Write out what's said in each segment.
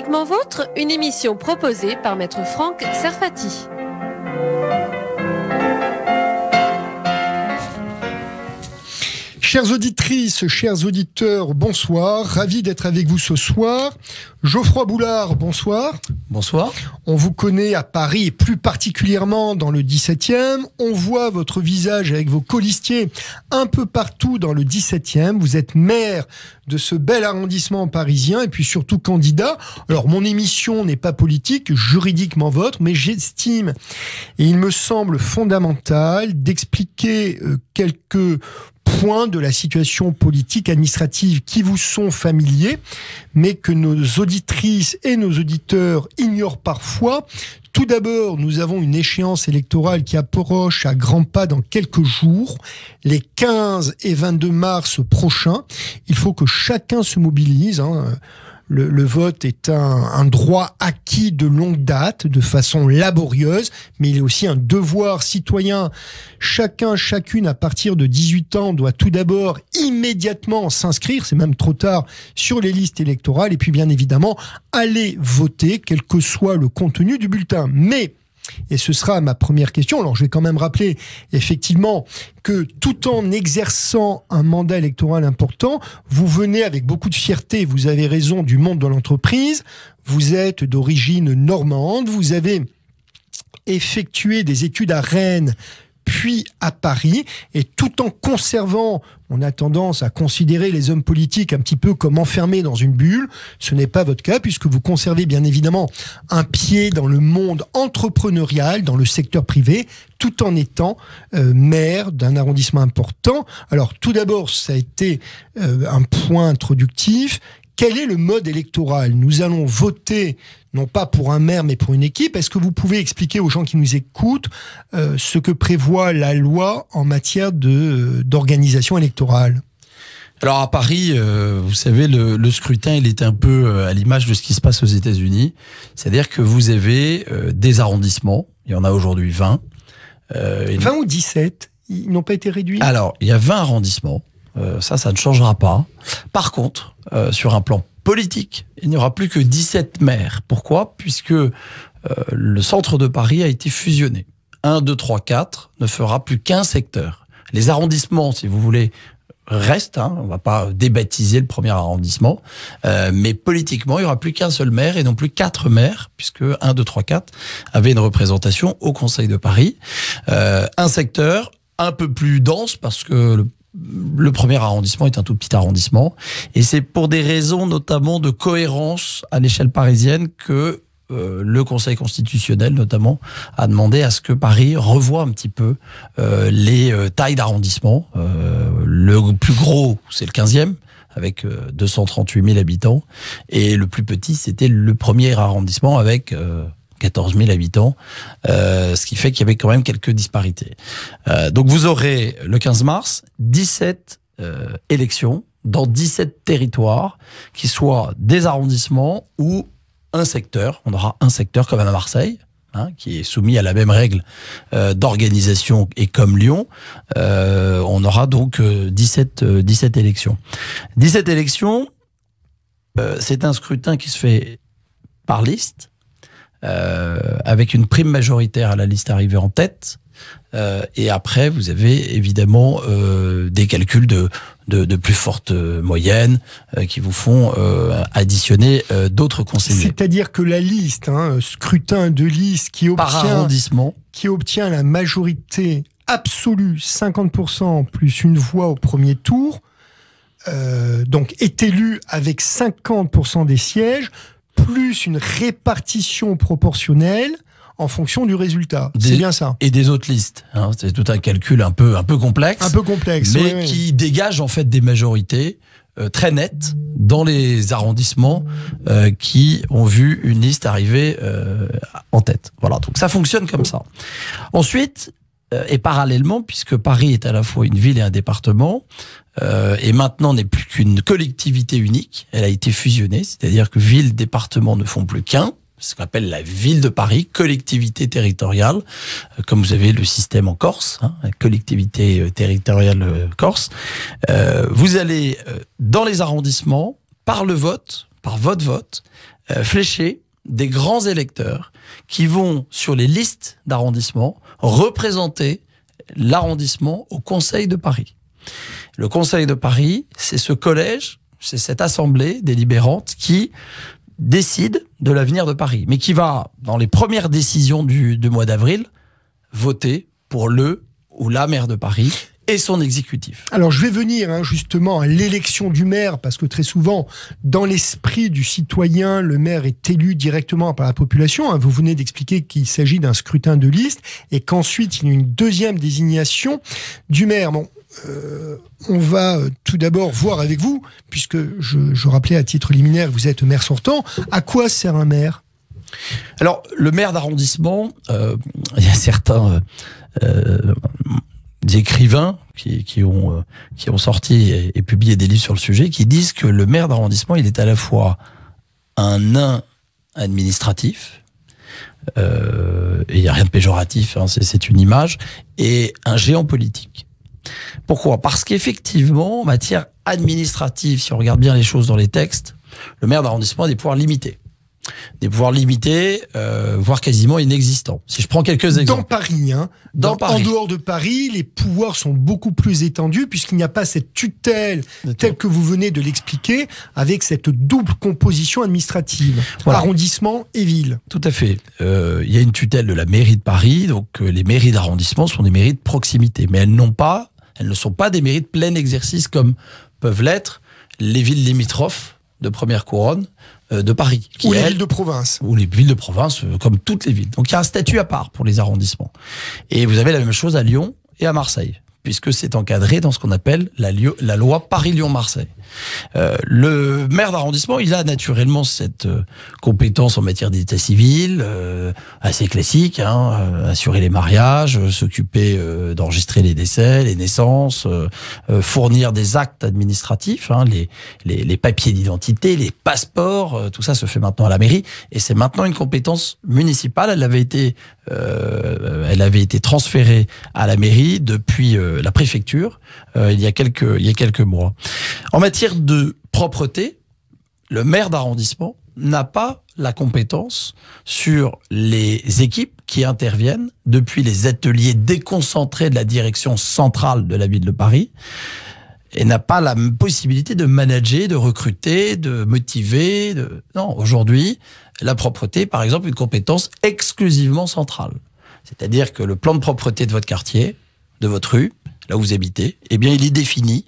Juridiquement Vôtre, une émission proposée par Maître Franck Serfati. Chères auditrices, chers auditeurs, bonsoir. Ravi d'être avec vous ce soir. Geoffroy Boulard, bonsoir. Bonsoir. On vous connaît à Paris et plus particulièrement dans le 17e. On voit votre visage avec vos colistiers un peu partout dans le 17e. Vous êtes maire de ce bel arrondissement parisien et puis surtout candidat. Alors mon émission n'est pas politique, juridiquement vôtre, mais j'estime et il me semble fondamental d'expliquer quelques points de la situation politique administrative qui vous sont familiers, mais que nos auditrices et nos auditeurs ignorent parfois. Tout d'abord, nous avons une échéance électorale qui approche à grands pas dans quelques jours, les 15 et 22 mars prochains. Il faut que chacun se mobilise, Le vote est un droit acquis de longue date, de façon laborieuse, mais il est aussi un devoir citoyen. Chacun, chacune, à partir de 18 ans, doit tout d'abord immédiatement s'inscrire, c'est même trop tard, sur les listes électorales, et puis bien évidemment, aller voter, quel que soit le contenu du bulletin. Mais et ce sera ma première question. Alors, je vais quand même rappeler, effectivement, que tout en exerçant un mandat électoral important, vous venez avec beaucoup de fierté, vous avez raison, du monde de l'entreprise. Vous êtes d'origine normande. Vous avez effectué des études à Rennes, puis à Paris, et tout en conservant, on a tendance à considérer les hommes politiques un petit peu comme enfermés dans une bulle. Ce n'est pas votre cas, puisque vous conservez bien évidemment un pied dans le monde entrepreneurial, dans le secteur privé, tout en étant maire d'un arrondissement important. Alors tout d'abord, ça a été un point introductif. Quel est le mode électoral ? Nous allons voter non pas pour un maire, mais pour une équipe. Est-ce que vous pouvez expliquer aux gens qui nous écoutent ce que prévoit la loi en matière d'organisation électorale ? Alors à Paris, vous savez, le scrutin, il est un peu à l'image de ce qui se passe aux États-Unis. C'est-à-dire que vous avez des arrondissements, il y en a aujourd'hui 20. 20 ou 17 ? Ils n'ont pas été réduits ? Alors, il y a 20 arrondissements. Ça ne changera pas. Par contre, sur un plan politique, il n'y aura plus que 17 maires. Pourquoi ? Puisque le centre de Paris a été fusionné. 1, 2, 3, 4 ne fera plus qu'un secteur. Les arrondissements, si vous voulez, restent. On ne va pas débaptiser le premier arrondissement. Mais politiquement, il n'y aura plus qu'un seul maire et non plus 4 maires, puisque 1, 2, 3, 4 avait une représentation au Conseil de Paris. Un secteur un peu plus dense, parce que le premier arrondissement est un tout petit arrondissement, et c'est pour des raisons notamment de cohérence à l'échelle parisienne que le Conseil constitutionnel notamment a demandé à ce que Paris revoie un petit peu les tailles d'arrondissement. Le plus gros, c'est le 15e, avec 238 000 habitants, et le plus petit, c'était le premier arrondissement avec 14 000 habitants, ce qui fait qu'il y avait quand même quelques disparités. Donc vous aurez le 15 mars 17 élections dans 17 territoires, qui soient des arrondissements ou un secteur. On aura un secteur comme à Marseille, qui est soumis à la même règle d'organisation, et comme Lyon, on aura donc 17 élections. 17 élections, c'est un scrutin qui se fait par liste, avec une prime majoritaire à la liste arrivée en tête, et après vous avez évidemment des calculs de plus forte moyenne qui vous font additionner d'autres conseillers. C'est-à-dire que la liste, scrutin de liste qui obtient la majorité absolue, 50% plus une voix au premier tour, donc est élu avec 50% des sièges, plus une répartition proportionnelle en fonction du résultat. C'est bien ça. Et des autres listes. C'est tout un calcul un peu complexe. Mais oui, qui dégage en fait des majorités très nettes dans les arrondissements qui ont vu une liste arriver en tête. Voilà. Donc ça fonctionne comme ça. Ensuite, et parallèlement, puisque Paris est à la fois une ville et un département, et maintenant n'est plus qu'une collectivité unique, elle a été fusionnée, c'est-à-dire que ville, département ne font plus qu'un, ce qu'on appelle la ville de Paris, collectivité territoriale, comme vous avez le système en Corse, la collectivité territoriale corse. Vous allez dans les arrondissements, par le vote, par votre vote, flécher des grands électeurs qui vont, sur les listes d'arrondissement, représenter l'arrondissement au Conseil de Paris. Le Conseil de Paris, c'est ce collège, c'est cette assemblée délibérante qui décide de l'avenir de Paris, mais qui va, dans les premières décisions du mois d'avril, voter pour le ou la maire de Paris et son exécutif. Alors je vais venir justement à l'élection du maire, parce que très souvent, dans l'esprit du citoyen, le maire est élu directement par la population. Vous venez d'expliquer qu'il s'agit d'un scrutin de liste et qu'ensuite il y a une deuxième désignation du maire. Bon, on va tout d'abord voir avec vous, puisque je rappelais à titre liminaire que vous êtes maire sortant, à quoi sert un maire ? Alors, le maire d'arrondissement, il y a certains écrivains qui ont sorti et publié des livres sur le sujet, qui disent que le maire d'arrondissement, il est à la fois un nain administratif, et il n'y a rien de péjoratif, c'est une image, et un géant politique. Pourquoi ? Parce qu'effectivement, en matière administrative, si on regarde bien les choses dans les textes, le maire d'arrondissement a des pouvoirs limités. Des pouvoirs limités, voire quasiment inexistants. Si je prends quelques exemples. Dans Paris, Dans Paris. En dehors de Paris, les pouvoirs sont beaucoup plus étendus, puisqu'il n'y a pas cette tutelle telle que vous venez de l'expliquer, avec cette double composition administrative, voilà. Arrondissement et ville. Tout à fait. Il y a une tutelle de la mairie de Paris, donc les mairies d'arrondissement sont des mairies de proximité, mais elles ne sont pas des mairies de plein exercice comme peuvent l'être les villes limitrophes de première couronne de Paris. Ou les villes de province. Ou les villes de province, comme toutes les villes. Donc il y a un statut à part pour les arrondissements. Et vous avez la même chose à Lyon et à Marseille, puisque c'est encadré dans ce qu'on appelle la loi Paris-Lyon-Marseille. Le maire d'arrondissement, il a naturellement cette compétence en matière d'état civil, assez classique, assurer les mariages, s'occuper d'enregistrer les décès, les naissances, fournir des actes administratifs, les papiers d'identité, les passeports, tout ça se fait maintenant à la mairie, et c'est maintenant une compétence municipale. Elle avait été transférée à la mairie depuis la préfecture il y a quelques mois. En matière de propreté, le maire d'arrondissement n'a pas la compétence sur les équipes qui interviennent depuis les ateliers déconcentrés de la direction centrale de la ville de Paris, et n'a pas la possibilité de manager, de recruter, de motiver. Non, aujourd'hui, la propreté, par exemple, une compétence exclusivement centrale. C'est-à-dire que le plan de propreté de votre quartier, de votre rue, là où vous habitez, eh bien, il est défini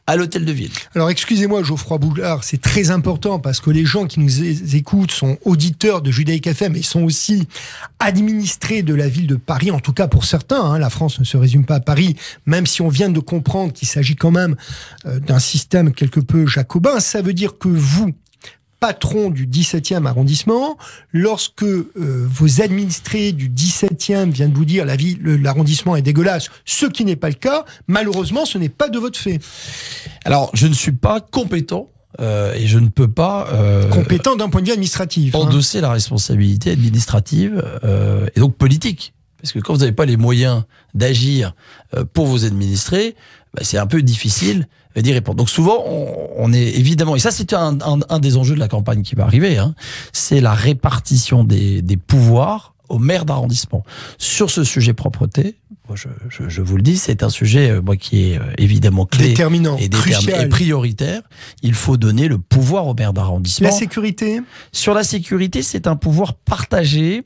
à l'hôtel de ville. Alors, excusez-moi, Geoffroy Boulard, c'est très important parce que les gens qui nous écoutent sont auditeurs de Judaïque FM et sont aussi administrés de la ville de Paris, en tout cas pour certains. La France ne se résume pas à Paris, même si on vient de comprendre qu'il s'agit quand même d'un système quelque peu jacobin. Ça veut dire que vous, patron du 17e arrondissement, lorsque vos administrés du 17e viennent vous dire l'arrondissement est dégueulasse, ce qui n'est pas le cas, malheureusement, ce n'est pas de votre fait. Alors, je ne suis pas compétent et je ne peux pas... compétent d'un point de vue administratif. Endosser la responsabilité administrative et donc politique. Parce que quand vous n'avez pas les moyens d'agir pour vos administrés, c'est un peu difficile d'y répondre. Donc souvent, on est évidemment... Et ça, c'est un des enjeux de la campagne qui va arriver. C'est la répartition des pouvoirs au maire d'arrondissement. Sur ce sujet propreté, je vous le dis, c'est un sujet qui est évidemment clé, déterminant, crucial et prioritaire. Il faut donner le pouvoir au maire d'arrondissement. La sécurité ? Sur la sécurité, c'est un pouvoir partagé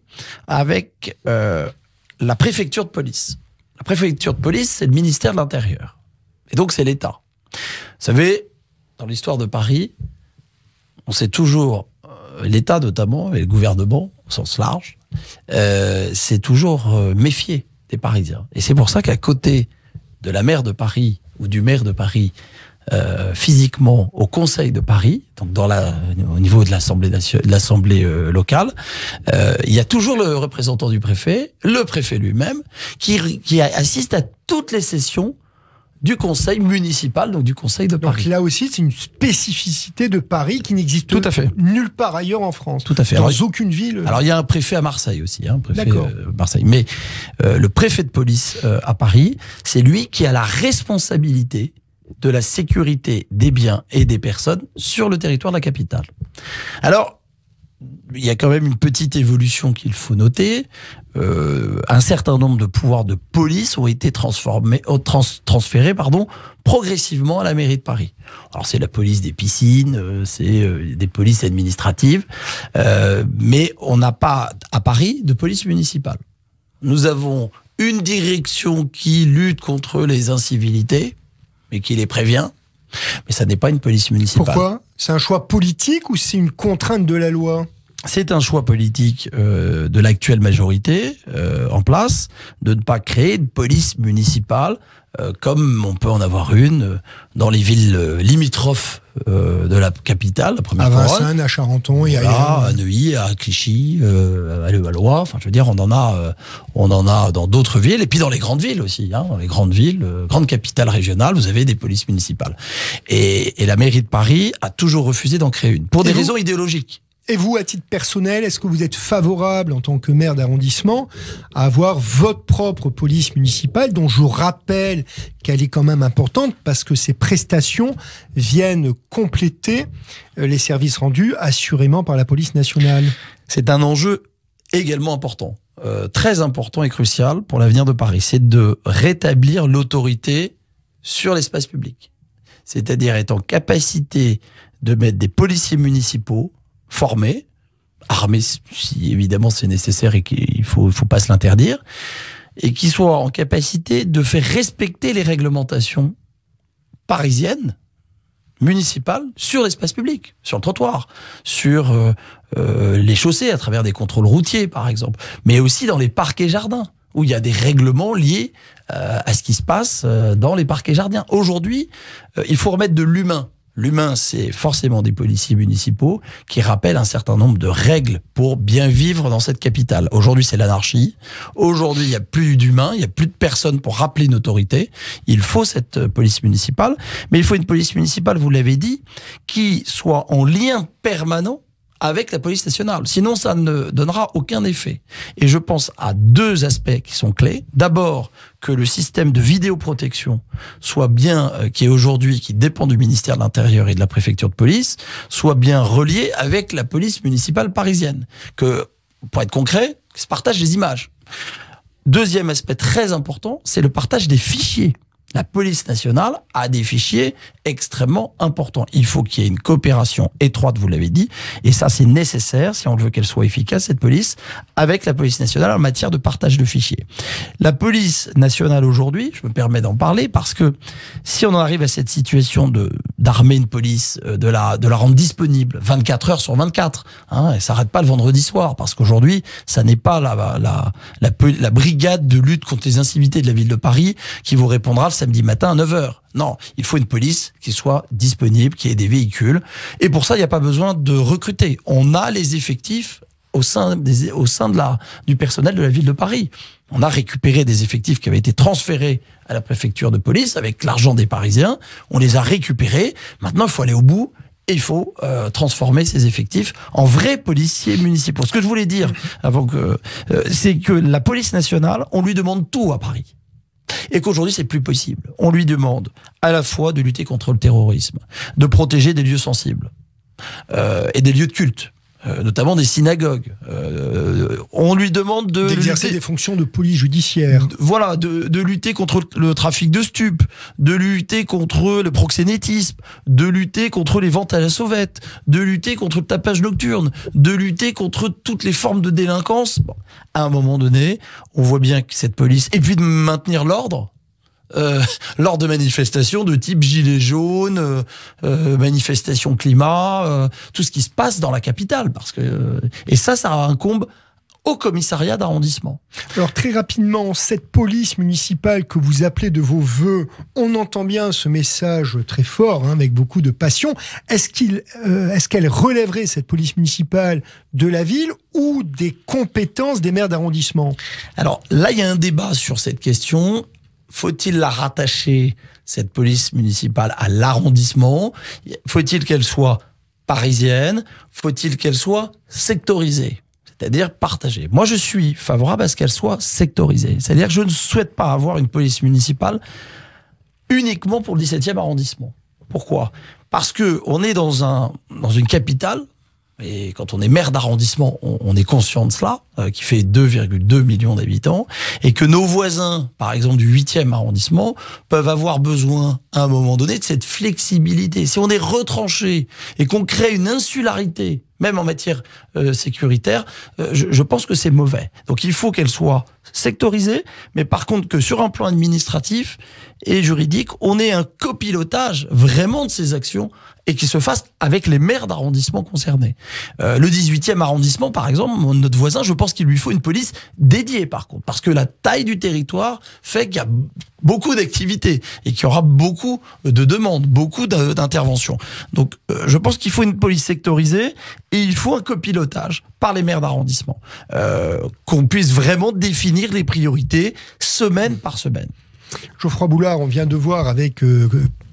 avec la préfecture de police. La préfecture de police, c'est le ministère de l'Intérieur. Et donc, c'est l'État. Vous savez, dans l'histoire de Paris, on sait toujours, l'État notamment, et le gouvernement, au sens large, c'est toujours méfié des Parisiens. Et c'est pour ça qu'à côté de la maire de Paris, ou du maire de Paris, physiquement au Conseil de Paris, donc au niveau de l'Assemblée locale, il y a toujours le représentant du préfet, le préfet lui-même, qui assiste à toutes les sessions du conseil municipal, donc du conseil de Paris. Donc là aussi, c'est une spécificité de Paris qui n'existe nulle part ailleurs en France. Tout à fait. Dans aucune ville. Alors il y a un préfet à Marseille aussi, préfet Marseille. Mais le préfet de police à Paris, c'est lui qui a la responsabilité de la sécurité des biens et des personnes sur le territoire de la capitale. Alors, il y a quand même une petite évolution qu'il faut noter. Un certain nombre de pouvoirs de police ont été transférés progressivement à la mairie de Paris. Alors c'est la police des piscines, c'est des polices administratives, mais on n'a pas à Paris de police municipale. Nous avons une direction qui lutte contre les incivilités, mais qui les prévient. Mais ça n'est pas une police municipale. Pourquoi ? C'est un choix politique ou c'est une contrainte de la loi ? C'est un choix politique de l'actuelle majorité en place de ne pas créer de police municipale comme on peut en avoir une dans les villes limitrophes de la capitale, la première couronne. À Vincennes, à Charenton, et à Neuilly, à Clichy, à Levallois. Enfin, je veux dire, on en a dans d'autres villes et puis dans les grandes villes aussi. Dans les grandes villes, grandes capitales régionales, vous avez des polices municipales. Et la mairie de Paris a toujours refusé d'en créer une pour des raisons idéologiques. Et vous, à titre personnel, est-ce que vous êtes favorable, en tant que maire d'arrondissement, à avoir votre propre police municipale, dont je rappelle qu'elle est quand même importante, parce que ces prestations viennent compléter les services rendus assurément par la police nationale? C'est un enjeu également important, très important et crucial pour l'avenir de Paris. C'est de rétablir l'autorité sur l'espace public. C'est-à-dire être en capacité de mettre des policiers municipaux formés, armés si évidemment c'est nécessaire et qu'il faut pas se l'interdire, et qui soient en capacité de faire respecter les réglementations parisiennes, municipales, sur l'espace public, sur le trottoir, sur les chaussées, à travers des contrôles routiers par exemple, mais aussi dans les parcs et jardins, où il y a des règlements liés à ce qui se passe dans les parcs et jardins. Aujourd'hui, il faut remettre de l'humain. L'humain, c'est forcément des policiers municipaux qui rappellent un certain nombre de règles pour bien vivre dans cette capitale. Aujourd'hui, c'est l'anarchie. Aujourd'hui, il n'y a plus d'humains, il n'y a plus de personnes pour rappeler une autorité. Il faut cette police municipale, mais il faut une police municipale, vous l'avez dit, qui soit en lien permanent avec la police nationale. Sinon, ça ne donnera aucun effet. Et je pense à deux aspects qui sont clés. D'abord, que le système de vidéoprotection soit bien, qui est aujourd'hui, qui dépend du ministère de l'Intérieur et de la préfecture de police, soit bien relié avec la police municipale parisienne. Que, pour être concret, se partagent des images. Deuxième aspect très important, c'est le partage des fichiers. La police nationale a des fichiers extrêmement importants. Il faut qu'il y ait une coopération étroite, vous l'avez dit, et ça c'est nécessaire si on veut qu'elle soit efficace, cette police, avec la police nationale en matière de partage de fichiers. La police nationale aujourd'hui, je me permets d'en parler, parce que si on en arrive à cette situation d'armer une police, de la rendre disponible 24 heures sur 24, elle s'arrête pas le vendredi soir, parce qu'aujourd'hui, ça n'est pas la brigade de lutte contre les incivilités de la ville de Paris qui vous répondra le samedi matin à 9h. Non, il faut une police qui soit disponible, qui ait des véhicules. Et pour ça, il n'y a pas besoin de recruter. On a les effectifs au sein du personnel de la ville de Paris. On a récupéré des effectifs qui avaient été transférés à la préfecture de police avec l'argent des Parisiens. On les a récupérés. Maintenant, il faut aller au bout. Et il faut transformer ces effectifs en vrais policiers municipaux. Ce que je voulais dire avant c'est que la police nationale, on lui demande tout à Paris. Et qu'aujourd'hui, c'est plus possible. On lui demande à la fois de lutter contre le terrorisme, de protéger des lieux sensibles et des lieux de culte, notamment des synagogues. On lui demande d'exercer des fonctions de police judiciaire. Voilà, de lutter contre le trafic de stupes, de lutter contre le proxénétisme, de lutter contre les ventes à la sauvette, de lutter contre le tapage nocturne, de lutter contre toutes les formes de délinquance. Bon, à un moment donné, on voit bien que cette police, et puis de maintenir l'ordre, lors de manifestations de type gilets jaunes, manifestations climat, tout ce qui se passe dans la capitale, parce que et ça incombe au commissariat d'arrondissement. Alors très rapidement, cette police municipale que vous appelez de vos voeux, on entend bien ce message très fort, avec beaucoup de passion. Est-ce qu'elle relèverait, cette police municipale, de la ville ou des compétences des maires d'arrondissement? Alors là, il y a un débat sur cette question. Faut-il la rattacher, cette police municipale, à l'arrondissement? Faut-il qu'elle soit parisienne? Faut-il qu'elle soit sectorisée? C'est-à-dire partagée. Moi, je suis favorable à ce qu'elle soit sectorisée. C'est-à-dire que je ne souhaite pas avoir une police municipale uniquement pour le 17e arrondissement. Pourquoi ? Parce que on est dans une capitale, et quand on est maire d'arrondissement, on est conscient de cela, qui fait 2,2 millions d'habitants, et que nos voisins, par exemple du 8e arrondissement, peuvent avoir besoin, à un moment donné, de cette flexibilité. Si on est retranché et qu'on crée une insularité, même en matière sécuritaire, je pense que c'est mauvais. Donc il faut qu'elle soit sectorisée, mais par contre que sur un plan administratif et juridique, on ait un copilotage vraiment de ces actions et qui se fasse avec les maires d'arrondissement concernés. Le 18e arrondissement, par exemple, notre voisin, je pense qu'il lui faut une police dédiée, par contre, parce que la taille du territoire fait qu'il y a beaucoup d'activités et qu'il y aura beaucoup de demandes, beaucoup d'interventions. Donc, je pense qu'il faut une police sectorisée et il faut un copilotage par les maires d'arrondissement, qu'on puisse vraiment définir les priorités semaine par semaine. Geoffroy Boulard, on vient de voir avec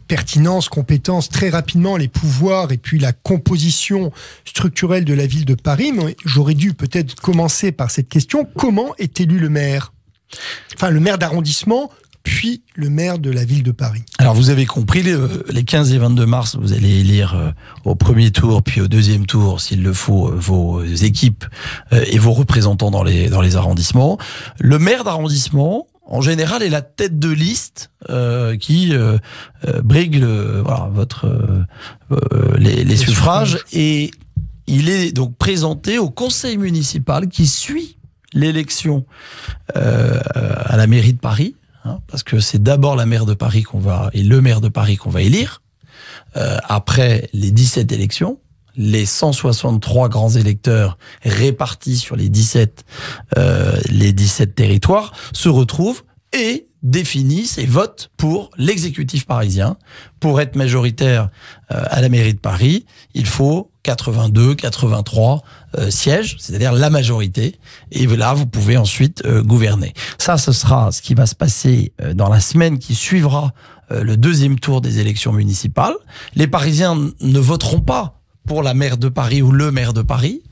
pertinence, compétence, très rapidement les pouvoirs et puis la composition structurelle de la ville de Paris. Mais j'aurais dû peut-être commencer par cette question. Comment est élu le maire ? Enfin, le maire d'arrondissement, puis le maire de la ville de Paris. Alors, vous avez compris, les 15 et 22 mars, vous allez élire au premier tour, puis au deuxième tour, s'il le faut, vos équipes et vos représentants dans les arrondissements. Le maire d'arrondissement, en général, est la tête de liste qui brigue les suffrages, et il est donc présenté au conseil municipal qui suit l'élection à la mairie de Paris, parce que c'est d'abord la maire de Paris et le maire de Paris qu'on va élire après les 17 élections. Les 163 grands électeurs répartis sur les 17 territoires se retrouvent et définissent et votent pour l'exécutif parisien. Pour être majoritaire à la mairie de Paris, il faut 82, 83 sièges, c'est-à-dire la majorité. Et là, vous pouvez ensuite gouverner. Ça, ce sera ce qui va se passer dans la semaine qui suivra le deuxième tour des élections municipales. Les Parisiens ne voteront pas pour la maire de Paris ou le maire de Paris.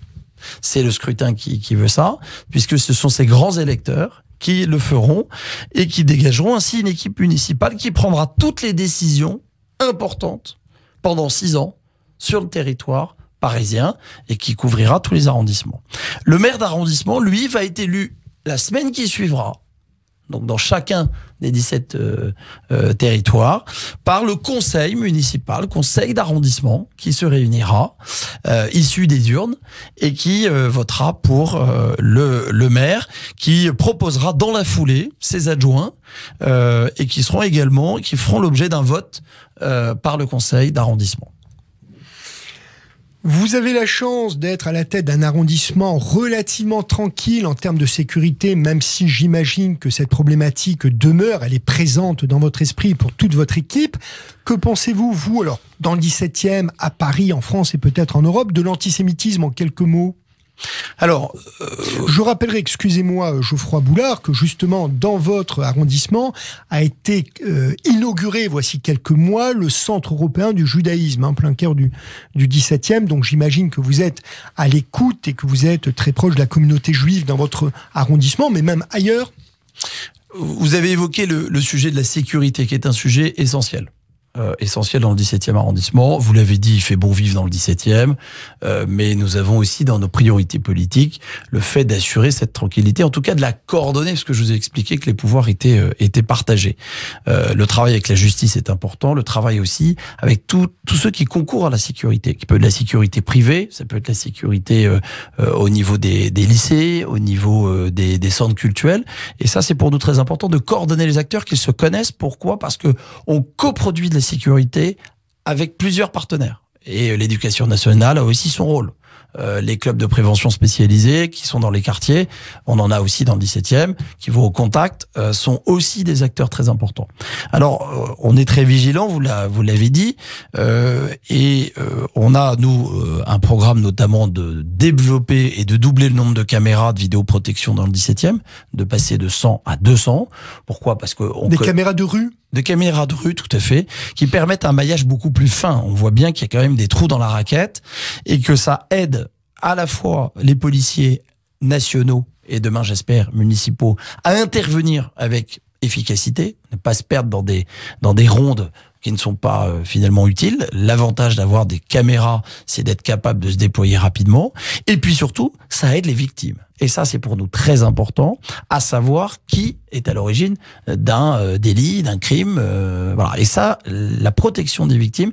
C'est le scrutin qui veut ça, puisque ce sont ces grands électeurs qui le feront et qui dégageront ainsi une équipe municipale qui prendra toutes les décisions importantes pendant 6 ans sur le territoire parisien et qui couvrira tous les arrondissements. Le maire d'arrondissement, lui, va être élu la semaine qui suivra, donc dans chacun des 17 territoires, par le conseil municipal, conseil d'arrondissement, qui se réunira, issu des urnes, et qui votera pour le maire, qui proposera dans la foulée ses adjoints, et qui feront l'objet d'un vote par le conseil d'arrondissement. Vous avez la chance d'être à la tête d'un arrondissement relativement tranquille en termes de sécurité, même si j'imagine que cette problématique demeure, elle est présente dans votre esprit pour toute votre équipe. Que pensez-vous, vous, alors, dans le 17e, à Paris, en France et peut-être en Europe, de l'antisémitisme en quelques mots ? Alors, je rappellerai, excusez-moi, Geoffroy Boulard, que justement, dans votre arrondissement, a été inauguré, voici quelques mois, le Centre européen du judaïsme, en plein cœur du 17e. Donc j'imagine que vous êtes à l'écoute et que vous êtes très proche de la communauté juive dans votre arrondissement, mais même ailleurs. Vous avez évoqué le sujet de la sécurité, qui est un sujet essentiel. Essentiel dans le 17e arrondissement. Vous l'avez dit, il fait bon vivre dans le 17e, mais nous avons aussi dans nos priorités politiques le fait d'assurer cette tranquillité, en tout cas de la coordonner, parce que je vous ai expliqué que les pouvoirs étaient partagés. Le travail avec la justice est important, le travail aussi avec tous ceux qui concourent à la sécurité, qui peut être la sécurité privée, ça peut être la sécurité au niveau des lycées, au niveau des centres cultuels, et ça c'est pour nous très important de coordonner les acteurs, qu'ils se connaissent. Pourquoi ? Parce que on coproduit de la sécurité avec plusieurs partenaires. Et l'éducation nationale a aussi son rôle. Les clubs de prévention spécialisés qui sont dans les quartiers, on en a aussi dans le 17e, qui vont au contact, sont aussi des acteurs très importants. Alors, on est très vigilants, vous l'avez dit, et on a, nous, un programme notamment de développer et de doubler le nombre de caméras de vidéoprotection dans le 17e, de passer de 100 à 200. Pourquoi ? Parce que caméras de rue ? De caméras de rue, tout à fait, qui permettent un maillage beaucoup plus fin. On voit bien qu'il y a quand même des trous dans la raquette et que ça aide à la fois les policiers nationaux et demain, j'espère, municipaux, à intervenir avec efficacité, ne pas se perdre dans des rondes qui ne sont pas finalement utiles. L'avantage d'avoir des caméras, c'est d'être capable de se déployer rapidement. Et puis surtout, ça aide les victimes. Et ça, c'est pour nous très important, à savoir qui est à l'origine d'un délit, d'un crime. Voilà. Et ça, la protection des victimes,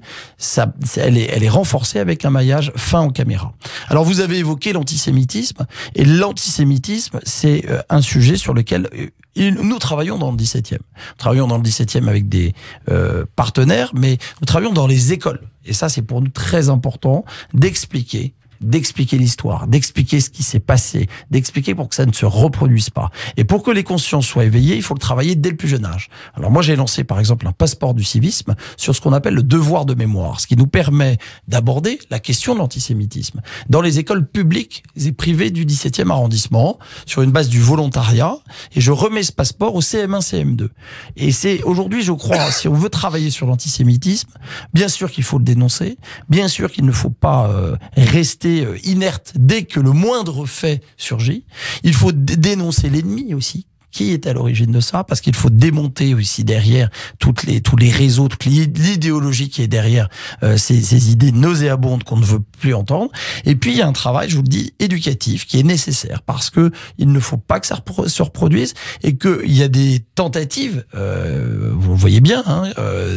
elle est renforcée avec un maillage fin aux caméras. Alors, vous avez évoqué l'antisémitisme. Et l'antisémitisme, c'est un sujet sur lequel nous travaillons dans le 17e. Nous travaillons dans le 17e avec des partenaires, mais nous travaillons dans les écoles. Et ça, c'est pour nous très important d'expliquer l'histoire, d'expliquer ce qui s'est passé, d'expliquer pour que ça ne se reproduise pas. Et pour que les consciences soient éveillées, il faut le travailler dès le plus jeune âge. Alors moi, j'ai lancé par exemple un passeport du civisme sur ce qu'on appelle le devoir de mémoire, ce qui nous permet d'aborder la question de l'antisémitisme dans les écoles publiques et privées du 17e arrondissement, sur une base du volontariat, et je remets ce passeport au CM1, CM2. Et c'est aujourd'hui, je crois, si on veut travailler sur l'antisémitisme, bien sûr qu'il faut le dénoncer, bien sûr qu'il ne faut pas rester inerte dès que le moindre fait surgit. Il faut dénoncer l'ennemi aussi. Qui est à l'origine de ça? Parce qu'il faut démonter aussi derrière tous les réseaux, toute l'idéologie qui est derrière ces idées nauséabondes qu'on ne veut plus entendre. Et puis il y a un travail, je vous le dis, éducatif qui est nécessaire parce que il ne faut pas que ça se reproduise et qu'il y a des tentatives, vous le voyez bien, hein,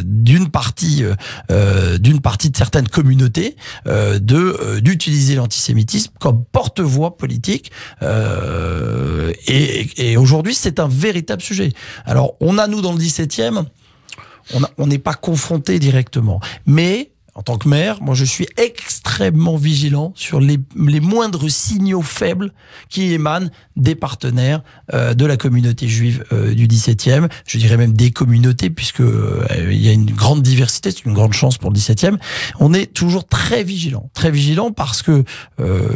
d'une partie de certaines communautés d'utiliser l'antisémitisme comme porte-voix politique. Et aujourd'hui, c'est un véritable sujet. Alors, on a, nous, dans le 17e, on n'est pas confronté directement. Mais, en tant que maire, moi, je suis extrêmement vigilant sur les moindres signaux faibles qui émanent des partenaires de la communauté juive du 17e. Je dirais même des communautés, puisque il y a une grande diversité, c'est une grande chance pour le 17e. On est toujours très vigilant parce que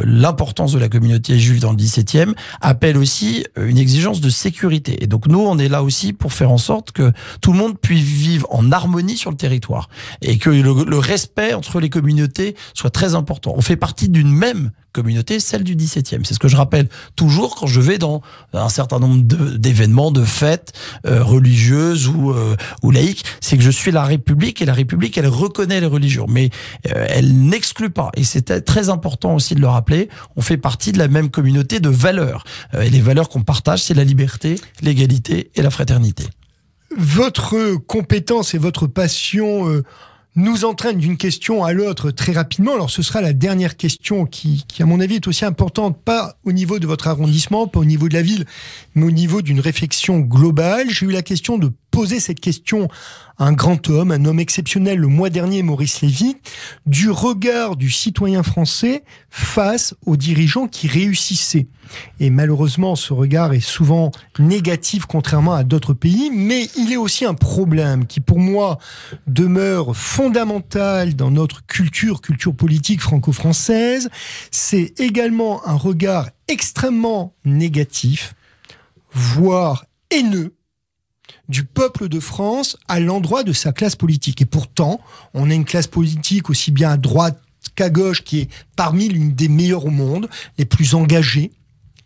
l'importance de la communauté juive dans le 17e appelle aussi une exigence de sécurité. Et donc nous, on est là aussi pour faire en sorte que tout le monde puisse vivre en harmonie sur le territoire et que le respect entre les communautés soit très important. On fait partie d'une même communauté, celle du 17e. C'est ce que je rappelle toujours quand je vais dans un certain nombre d'événements, de fêtes religieuses ou laïques, c'est que je suis la République et la République, elle reconnaît les religions, mais elle n'exclut pas. Et c'est très important aussi de le rappeler, on fait partie de la même communauté de valeurs. Et les valeurs qu'on partage, c'est la liberté, l'égalité et la fraternité. Votre compétence et votre passion nous entraîne d'une question à l'autre très rapidement. Alors ce sera la dernière question qui à mon avis est aussi importante, pas au niveau de votre arrondissement, pas au niveau de la ville, mais au niveau d'une réflexion globale. J'ai eu la question de poser cette question à un grand homme, un homme exceptionnel le mois dernier, Maurice Lévy, du regard du citoyen français face aux dirigeants qui réussissaient. Et malheureusement, ce regard est souvent négatif, contrairement à d'autres pays, mais il est aussi un problème qui, pour moi, demeure fondamental dans notre culture politique franco-française. C'est également un regard extrêmement négatif, voire haineux, du peuple de France à l'endroit de sa classe politique. Et pourtant, on a une classe politique aussi bien à droite qu'à gauche qui est parmi l'une des meilleures au monde, les plus engagées,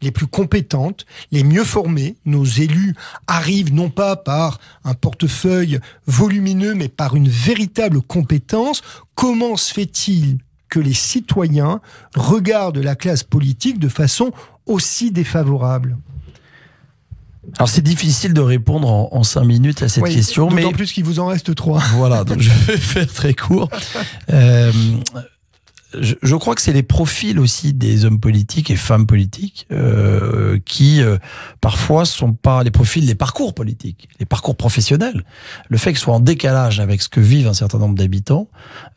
les plus compétentes, les mieux formées. Nos élus arrivent non pas par un portefeuille volumineux, mais par une véritable compétence. Comment se fait-il que les citoyens regardent la classe politique de façon aussi défavorable ? Alors c'est difficile de répondre en 5 minutes à cette question, mais d'autant plus qu'il vous en reste 3. Voilà, donc je vais faire très court. Je crois que c'est les profils aussi des hommes politiques et femmes politiques qui parfois sont pas les profils, les parcours politiques, les parcours professionnels. Le fait qu'ils soient en décalage avec ce que vivent un certain nombre d'habitants,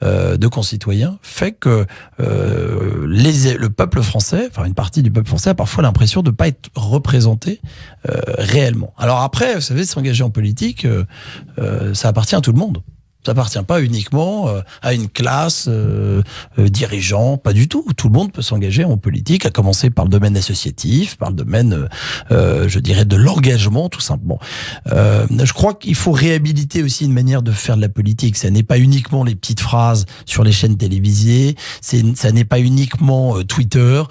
de concitoyens, fait que le peuple français, enfin une partie du peuple français, a parfois l'impression de ne pas être représenté réellement. Alors après, vous savez, s'engager en politique, ça appartient à tout le monde. Ça appartient pas uniquement à une classe dirigeant, pas du tout. Tout le monde peut s'engager en politique, à commencer par le domaine associatif, par le domaine, je dirais, de l'engagement, tout simplement. Je crois qu'il faut réhabiliter aussi une manière de faire de la politique. Ça n'est pas uniquement les petites phrases sur les chaînes télévisées, ça n'est pas uniquement Twitter.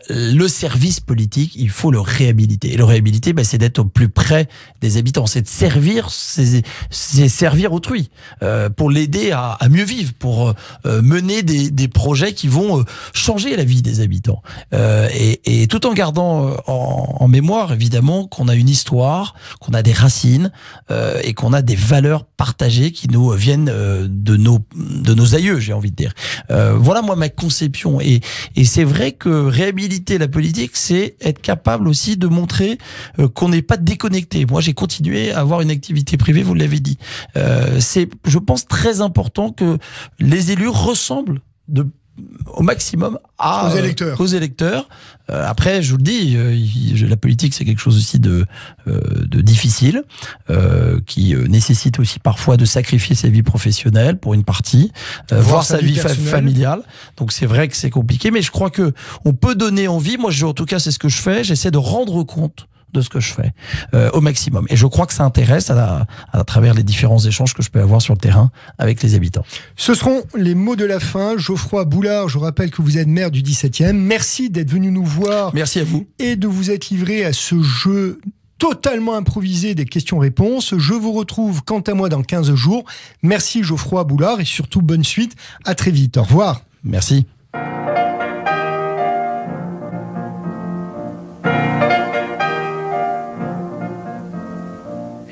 Le service politique, il faut le réhabiliter. Et le réhabiliter, c'est d'être au plus près des habitants, c'est de servir, c'est servir autrui. Pour l'aider à mieux vivre, pour mener des projets qui vont changer la vie des habitants. Et tout en gardant en mémoire, évidemment, qu'on a une histoire, qu'on a des racines et qu'on a des valeurs partagées qui nous viennent de nos aïeux, j'ai envie de dire. Voilà, moi, ma conception. Et c'est vrai que réhabiliter la politique, c'est être capable aussi de montrer qu'on n'est pas déconnecté. Moi, j'ai continué à avoir une activité privée, vous l'avez dit. C'est, je pense, très important que les élus ressemblent au maximum aux électeurs. Après, je vous le dis, la politique, c'est quelque chose aussi de difficile, qui nécessite aussi parfois de sacrifier sa vie professionnelle pour une partie, voire sa vie familiale. Donc c'est vrai que c'est compliqué, mais je crois que on peut donner envie. Moi, en tout cas, c'est ce que je fais. J'essaie de rendre compte de ce que je fais au maximum. Et je crois que ça intéresse à travers les différents échanges que je peux avoir sur le terrain avec les habitants. Ce seront les mots de la fin. Geoffroy Boulard, je rappelle que vous êtes maire du 17e. Merci d'être venu nous voir. Merci à vous. Et de vous être livré à ce jeu totalement improvisé des questions-réponses. Je vous retrouve quant à moi dans 15 jours. Merci Geoffroy Boulard et surtout bonne suite. À très vite. Au revoir. Merci.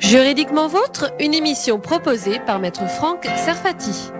Juridiquement Vôtre, une émission proposée par Maître Franck Serfati.